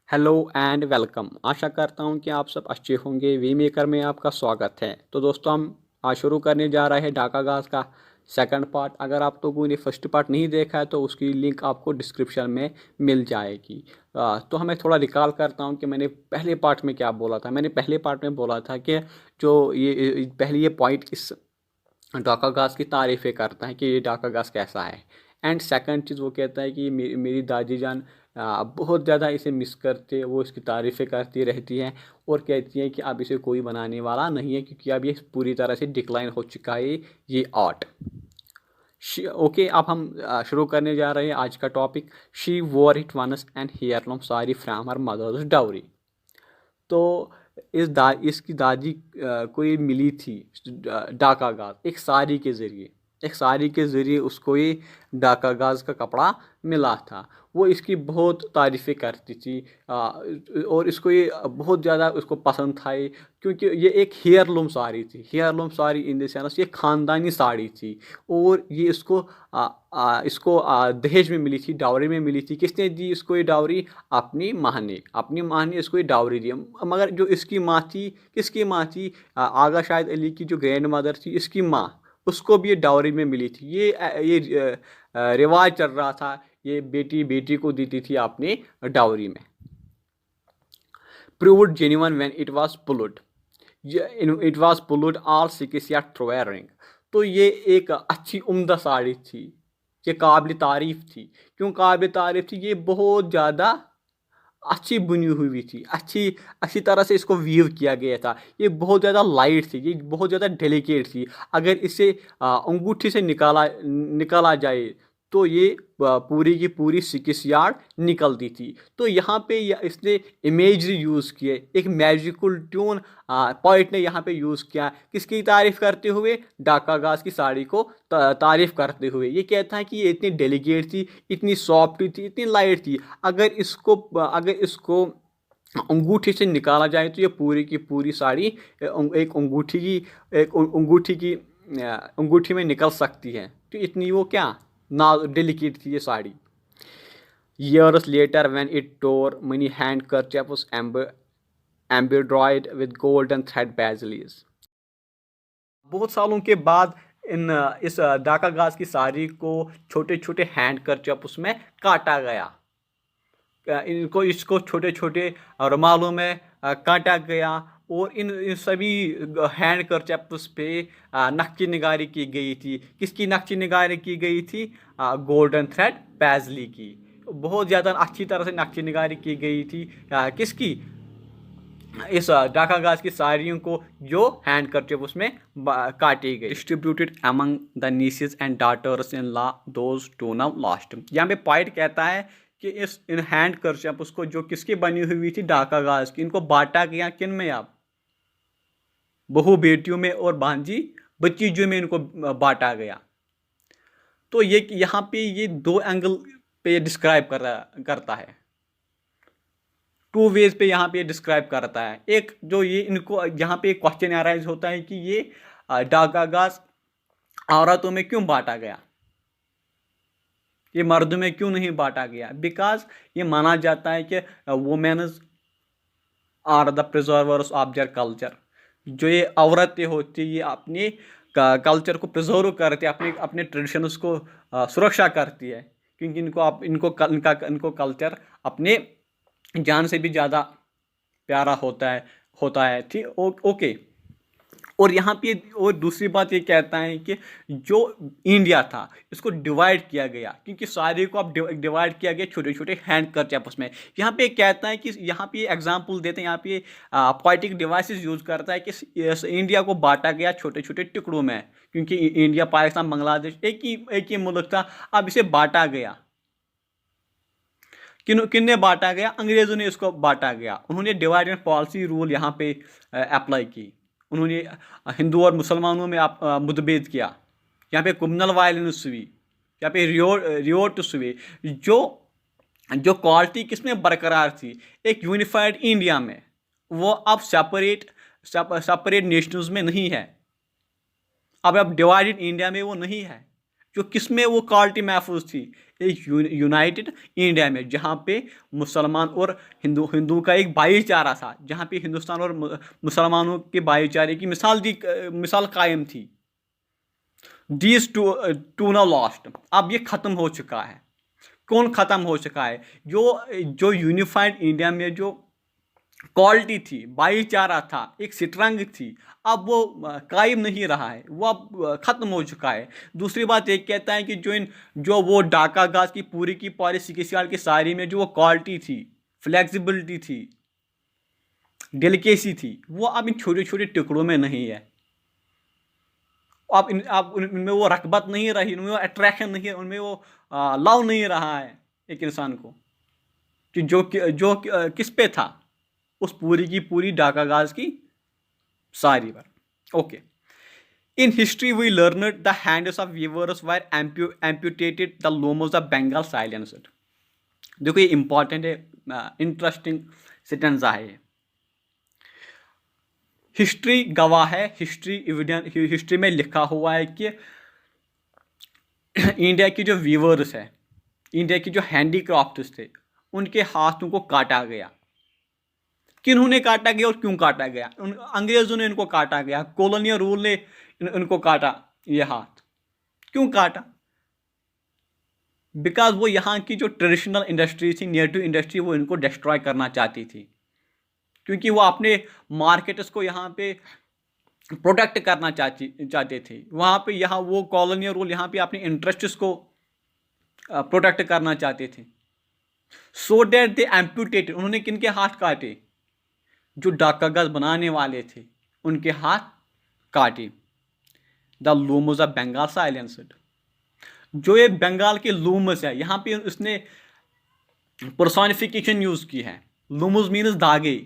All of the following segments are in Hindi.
Hello and welcome. आशा करता हूँ कि आप सब अच्छे होंगे। वी मेकर में आपका स्वागत है। तो दोस्तों, हम आज शुरू करने जा रहे हैं डाका गाज का सेकंड पार्ट। अगर आप लोगों ने फर्स्ट पार्ट नहीं देखा है तो उसकी लिंक आपको डिस्क्रिप्शन में मिल जाएगी। तो हमें थोड़ा रिकॉल करता हूँ कि मैंने पहले पार्ट में क्या बोला था। मैंने पहले पार्ट में बोला था कि जो ये पहले ये पॉइंट इस डाका घास की तारीफ़ें करता है कि ये डाका घास कैसा है। एंड सेकंड चीज़ वो कहता है कि मेरी दादी जान बहुत ज़्यादा इसे मिस करते, वो इसकी तारीफ़ें करती रहती हैं और कहती हैं कि अब इसे कोई बनाने वाला नहीं है क्योंकि अब ये पूरी तरह से डिक्लाइन हो चुका है ये आर्ट। ओके, अब हम शुरू करने जा रहे हैं आज का topic. She wore it once and heirloom sari from her mother's dowry. तो इसकी दादी को ये मिली थी डाका गाज एक साड़ी के ज़रिए उसको ये डाका गाज का कपड़ा मिला था। वो इसकी बहुत तारीफ़ें करती थी और इसको ये बहुत ज़्यादा उसको पसंद था ये, क्योंकि ये एक हेयरलूम साड़ी थी। Heirloom sari in the sense ये ख़ानदानी साड़ी थी और ये इसको दहेज में मिली थी, डावरी में मिली थी। किसने दी इसको ये डावरी? अपनी माँ ने इसको ये डावरी दी। मगर जो इसकी माँ थी, किसकी माँ थी? आगा शायद अली की जो ग्रैंड मदर थी, इसकी माँ, उसको भी ये डावरी में मिली थी। रिवाज चल रहा था, ये बेटी बेटी को देती थी अपने डावरी में। Proved genuine when it was pulled all six या थ्रू ए रिंग। तो ये एक अच्छी उम्दा साड़ी थी, ये काबिल तारीफ थी। क्यों काबिल तारीफ थी? ये बहुत ज़्यादा अच्छी बुनी हुई थी, अच्छी अच्छी तरह से इसको वीव किया गया था। ये बहुत ज़्यादा लाइट थी, ये बहुत ज़्यादा डेलिकेट थी। अगर इसे अंगूठी से निकाला जाए तो ये पूरी की पूरी 6 यार्ड निकलती थी। तो यहाँ पे इसने इमेजरी यूज़ किए, एक मैजिकल ट्यून पॉइंट ने यहाँ पे यूज़ किया। किसकी तारीफ़ करते हुए? डाका गाज की साड़ी को तारीफ़ करते हुए। ये कहता है कि ये इतनी डेलिकेट थी, इतनी सॉफ्ट थी, इतनी लाइट थी। अगर इसको अंगूठी से निकाला जाए तो ये पूरी की पूरी साड़ी एक अंगूठी में निकल सकती है। तो इतनी वो क्या ना डेलिकेट थी ये sari. Years later, when it tore, many handkerchiefs was embroidered with golden thread paisleys। बहुत सालों के बाद इस डाका गाज की साड़ी को छोटे छोटे हैंड करचप उसमें काटा गया। इनको इसको छोटे छोटे रुमालों में काटा गया और इन सभी हैंड करचप्स पे नक्शी निगारी की गई थी। किसकी नक्शी निगारी की गई थी? गोल्डन थ्रेड पैजली की। बहुत ज़्यादा अच्छी तरह से नक्शी निगारी की गई थी। किसकी? इस डाका गाज की साड़ियों को जो हैंड करचिप उसमें काटी गई। Distributed among the nieces and daughters in law those too now last. यहाँ पे पॉइंट कहता है कि इन हैंड करचिप उसको जो किसकी बनी हुई थी डाका गाज की, इनको बांटा गया किन में? अब बहू बेटियों में और भांजी भतीजों में इनको बांटा गया। तो ये यहाँ पे ये दो एंगल पे डिस्क्राइब करता है, टू वेज पे यहाँ पे डिस्क्राइब करता है। एक जो ये इनको यहाँ पे क्वेश्चन अराइज होता है कि ये डाका गाज औरतों में क्यों बांटा गया, ये मर्दों में क्यों नहीं बांटा गया? बिकॉज ये माना जाता है कि womens are the preservers of their culture. जो ये औरतें होती ये अपने कल्चर को प्रिजर्व करती है, अपने अपने ट्रेडिशंस को सुरक्षा करती है, क्योंकि इनको कल्चर अपने जान से भी ज़्यादा प्यारा होता है ठीक। ओके। और यहाँ पे और दूसरी बात ये कहता है कि जो इंडिया था इसको डिवाइड किया गया, क्योंकि सारे को अब डिवाइड किया गया छोटे छोटे हैंड करचैप्स में। यहाँ पे कहता है कि यहाँ पे एग्जांपल देते हैं, यहाँ पे पोइटिक डिवाइसेस यूज करता है कि इंडिया को बांटा गया छोटे छोटे टुकड़ों में, क्योंकि इंडिया पाकिस्तान बांग्लादेश एक ही मुल्क था। अब इसे बांटा गया। किन ने बांटा गया? अंग्रेजों ने इसको बांटा गया। उन्होंने डिवाइड एंड पॉलिसी रूल यहाँ पे अप्लाई की। उन्होंने हिंदू और मुसलमानों में मुठभेद किया। यहाँ पे कम्युनल वायलेंस हुई, यहाँ पे रिवोल्ट्स हुए। जो जो क्वालिटी किसमें बरकरार थी एक यूनिफाइड इंडिया में, वो अब सेपरेट नेशंस में नहीं है। अब डिवाइडेड इंडिया में वो नहीं है। जो किसमें वो क्वालिटी महफूज थी एक यूनाइटेड इंडिया में, जहाँ पे मुसलमान और हिंदू का एक भाईचारा था, जहाँ पे हिंदुस्तान और मुसलमानों के भाईचारे की मिसाल कायम थी। दीज टू नाउ लॉस्ट, अब ये ख़त्म हो चुका है। कौन ख़त्म हो चुका है? जो यूनिफाइड इंडिया में जो क्वालिटी थी, भाईचारा था, एक स्ट्रेंथ थी, अब वो कायम नहीं रहा है, वो अब ख़त्म हो चुका है। दूसरी बात एक कहता है कि जो वो डाका गाज की पूरी पॉलिसी किसी साल की सारी में जो वो क्वालिटी थी, फ्लेक्सिबिलिटी थी, डेलिकेसी थी, वो अब इन छोटे छोटे टुकड़ों में नहीं है। अब उनमें वो रगबत नहीं रही, उनमें वो अट्रैक्शन नहीं है, उनमें वो लव नहीं रहा है एक इंसान को, कि जो किस पे था, उस पूरी की पूरी डाका गाज की सारी पर। Okay, in history we learn the hands of weavers were amputated, the looms of Bengal silenced. देखो ये इंपॉर्टेंट है, इंटरेस्टिंग सेंटेंस है। हिस्ट्री गवाह है, हिस्ट्री में लिखा हुआ है कि इंडिया की जो वीवर्स है, इंडिया की जो हैंडीक्राफ्ट्स थे, उनके हाथों को काटा गया। किन्होंने काटा गया और क्यों काटा गया? अंग्रेजों ने इनको काटा गया, कॉलोनियल रूल ने इनको काटा ये हाथ। क्यों काटा? बिकॉज वो यहाँ की जो ट्रेडिशनल इंडस्ट्री थी, नेटिव इंडस्ट्री, वो इनको डिस्ट्रॉय करना चाहती थी, क्योंकि वो अपने मार्केट्स को यहाँ पे प्रोटेक्ट करना चाहते थे। वहाँ पे वो कॉलोनियल रूल यहाँ पे अपने इंटरेस्ट्स को प्रोटेक्ट करना चाहते थे। सो डैट दे एम्प्यूटेटेड, उन्होंने किनके हाथ काटे? जो डाक कागज बनाने वाले थे, उनके हाथ काटे। द लूमस ऑफ बंगाल साइलेंस्ड, जो ये बंगाल के लूमस है, यहाँ पे उसने पर्सोनिफिकेशन यूज की है। लूमस मीन्स धागे।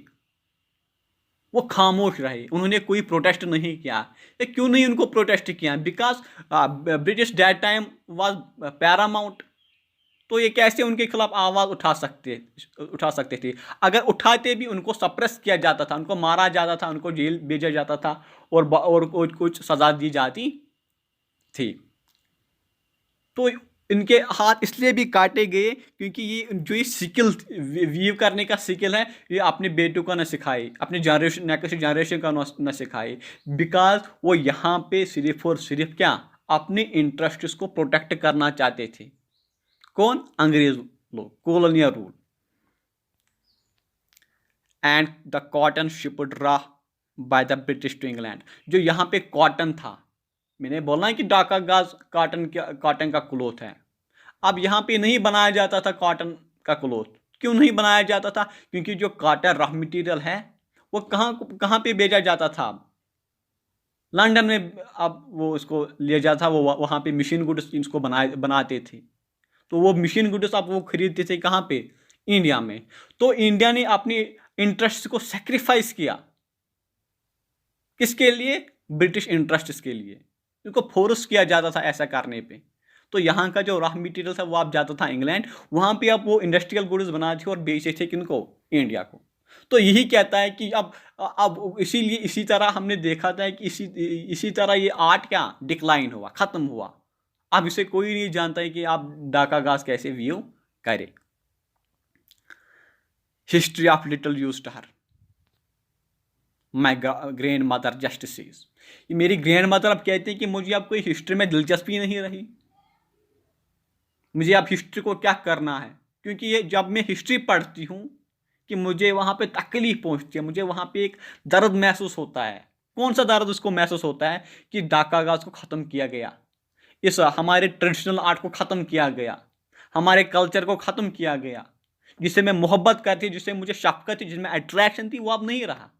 वो खामोश रहे, उन्होंने कोई प्रोटेस्ट नहीं किया। ये क्यों नहीं उनको प्रोटेस्ट किया? Because British that time was Paramount. तो ये कैसे उनके खिलाफ आवाज़ उठा सकते थे? अगर उठाते भी, उनको सप्रेस किया जाता था, उनको मारा जाता था, उनको जेल भेजा जाता था, और कुछ सज़ा दी जाती थी। तो इनके हाथ इसलिए भी काटे गए क्योंकि ये स्किल वीव करने का स्किल है, ये अपने बेटों को न सिखाए, अपने जनरेशन नेक्स्ट जनरेशन का न सिखाए। बिकॉज वो यहाँ पे सिर्फ और सिर्फ क्या, अपने इंटरेस्ट्स को प्रोटेक्ट करना चाहते थे। कौन? अंग्रेज लोग, colonial rule. And the cotton shipped raw by the British to England, जो यहाँ पे कॉटन था, मैंने बोला है कि डाका गाज कॉटन का क्लोथ है। अब यहाँ पे नहीं बनाया जाता था कॉटन का क्लोथ। क्यों नहीं बनाया जाता था? क्योंकि जो कॉटन रॉ मटेरियल है, वो कहाँ पे भेजा जाता था? लंदन में। अब वो उसको लिया जाता था, वो वहाँ पे मशीन गुड्स इसको बनाते थे। तो वो मशीन गुड्स आप वो खरीदते थे कहाँ पे? इंडिया में। तो इंडिया ने अपनी इंटरेस्ट को सेक्रीफाइस किया। किसके लिए? ब्रिटिश इंटरेस्ट्स के लिए। उनको फोर्स किया जाता था ऐसा करने पे। तो यहाँ का जो रॉ मटेरियल था वो आप जाता था इंग्लैंड, वहाँ पे आप वो इंडस्ट्रियल गुड्स बनाते थे और बेचते थे किनको? इंडिया को। तो यही कहता है कि अब इसीलिए इसी तरह हमने देखा था कि इसी तरह ये आर्ट क्या डिक्लाइन हुआ, ख़त्म हुआ। अब इसे कोई नहीं जानता है कि आप डाका गाज कैसे व्यू करें। History of little used her, my grandmother just sees. ये मेरी ग्रैंड मदर अब कहती है कि मुझे अब कोई हिस्ट्री में दिलचस्पी नहीं रही, मुझे अब हिस्ट्री को क्या करना है। क्योंकि ये जब मैं हिस्ट्री पढ़ती हूँ कि मुझे वहाँ पे तकलीफ पहुँचती है, मुझे वहाँ पे एक दर्द महसूस होता है। कौन सा दर्द उसको महसूस होता है? कि डाका गाज को ख़त्म किया गया, इस हमारे ट्रेडिशनल आर्ट को ख़त्म किया गया, हमारे कल्चर को ख़त्म किया गया, जिससे मैं मोहब्बत करती, जिससे मुझे शफ़क़त थी, जिसमें अट्रैक्शन थी, वो अब नहीं रहा।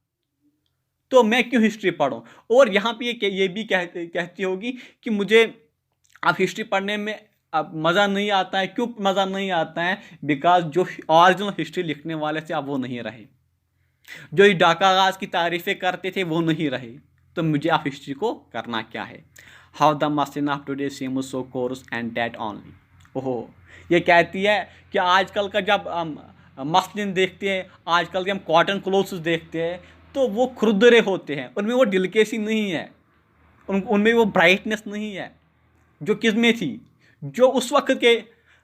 तो मैं क्यों हिस्ट्री पढूं? और यहाँ पे ये भी कहती होगी कि मुझे अब हिस्ट्री पढ़ने में अब मज़ा नहीं आता है। क्यों मज़ा नहीं आता है? बिकॉज जो ओरिजिनल हिस्ट्री लिखने वाले थे अब वो नहीं रहे, जो ये डाका गाज की तारीफ़ें करते थे वो नहीं रहे। तो मुझे आप हिस्ट्री को करना क्या है? How the machine of today seems so coarse and dead only. ओहो, ये कहती है कि आजकल का जब मसलिन देखते हैं, आजकल के हम कॉटन क्लोथ्स देखते हैं, तो वो खुरदरे होते हैं, उनमें वो डिलिकेसी नहीं है, उनमें वो ब्राइटनेस नहीं है जो किस में थी, जो उस वक्त के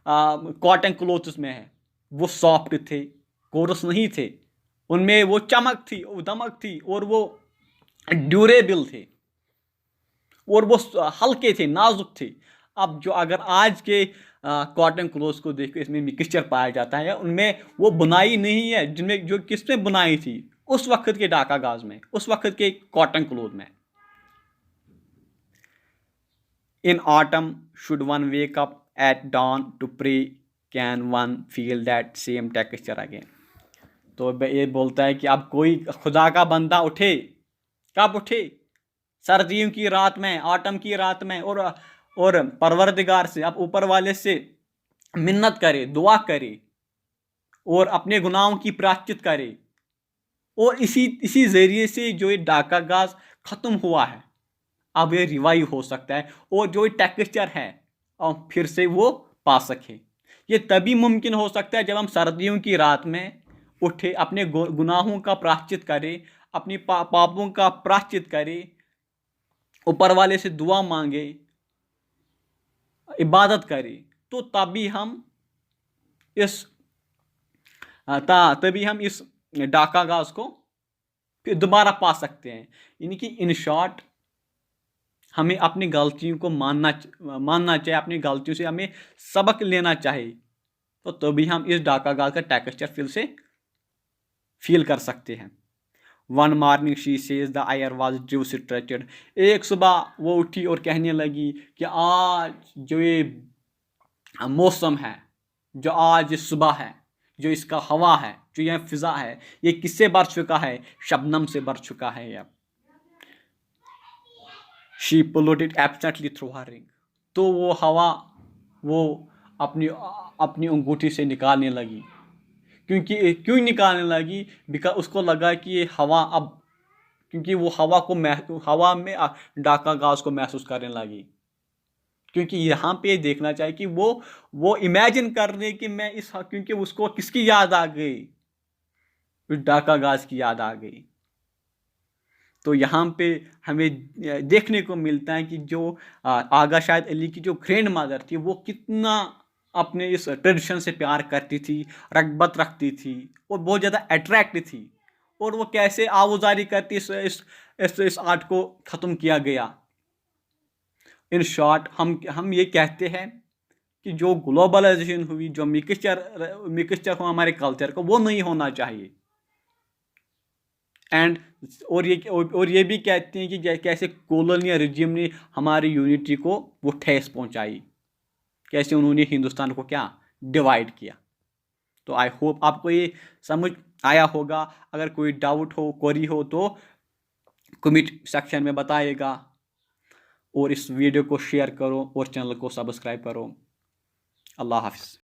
कॉटन क्लोथ्स में है, वो सॉफ्ट थे, कोरस नहीं थे, उनमें वो चमक थी, वो दमक थी, और वो ड्यूरेबल थे, और वो हल्के थे, नाजुक थे। अब जो अगर आज के कॉटन क्लोथ्स को देखो, इसमें मिक्सचर पाया जाता है, उनमें वो बुनाई नहीं है जिनमें जो किसमें बुनाई थी उस वक्त के ढाका गाज में, उस वक्त के कॉटन क्लोथ में। In autumn should one wake up at dawn to pray, can one feel that same texture again. तो ये बोलता है कि अब कोई खुदा का बंदा उठे, कब उठे? सर्दियों की रात में, ऑटम की रात में, और परवरदिगार से, अब ऊपर वाले से मिन्नत करे, दुआ करे, और अपने गुनाहों की प्रायश्चित करे, और इसी जरिए से जो ये ढाका गाज खत्म हुआ है, अब ये रिवाइव हो सकता है, और जो टेक्सचर है और फिर से वो पा सके। ये तभी मुमकिन हो सकता है जब हम सर्दियों की रात में उठे, अपने गुनाहों का प्रायश्चित करें, अपनी पापों का प्रायश्चित करें, ऊपर वाले से दुआ मांगे, इबादत करें, तो तभी हम इस ढाका गाज को फिर दोबारा पा सकते हैं। यानी कि इन शॉर्ट, हमें अपनी गलतियों को मानना चाहिए, अपनी गलतियों से हमें सबक लेना चाहिए, तो तभी हम इस ढाका गाज का टेक्सचर फिर से फील कर सकते हैं। One morning she says the air was due stretched. एक सुबह वो उठी और कहने लगी कि आज जो ये मौसम है, जो आज ये सुबह है, जो इसका हवा है, जो यह फिजा है, ये किससे भर चुका है? शबनम से भर चुका है। अब she pulled it absently through her ring. तो वो हवा वो अपनी अंगूठी से निकालने लगी। क्यों निकालने लगी? बिकॉज उसको लगा कि ये हवा अब, क्योंकि वो हवा में ढाका गाज को महसूस करने लगी। क्योंकि यहाँ पे देखना चाहिए कि वो इमेजिन कर रही कि मैं क्योंकि उसको किसकी याद आ गई? ढाका गाज की याद आ गई। तो यहाँ पे हमें देखने को मिलता है कि जो आगा शायद अली की जो ग्रैंड मदर थी, वो कितना अपने इस ट्रेडिशन से प्यार करती थी, रगबत रखती थी, और बहुत ज़्यादा अट्रैक्ट थी, और वो कैसे आवाजारी करती इस आर्ट को ख़त्म किया गया। इन शॉर्ट हम ये कहते हैं कि जो ग्लोबलाइजेशन हुई, जो मिक्सचर हुआ हमारे कल्चर को, वो नहीं होना चाहिए। एंड और ये भी कहते हैं कि कैसे कॉलोनियल रिजिम ने हमारी यूनिटी को वो ठेस पहुंचाई, कैसे उन्होंने हिंदुस्तान को क्या डिवाइड किया। तो आई होप आपको ये समझ आया होगा। अगर कोई डाउट हो, क्वेरी हो, तो कमेंट सेक्शन में बताइएगा, और इस वीडियो को शेयर करो और चैनल को सब्सक्राइब करो। अल्लाह हाफिज़।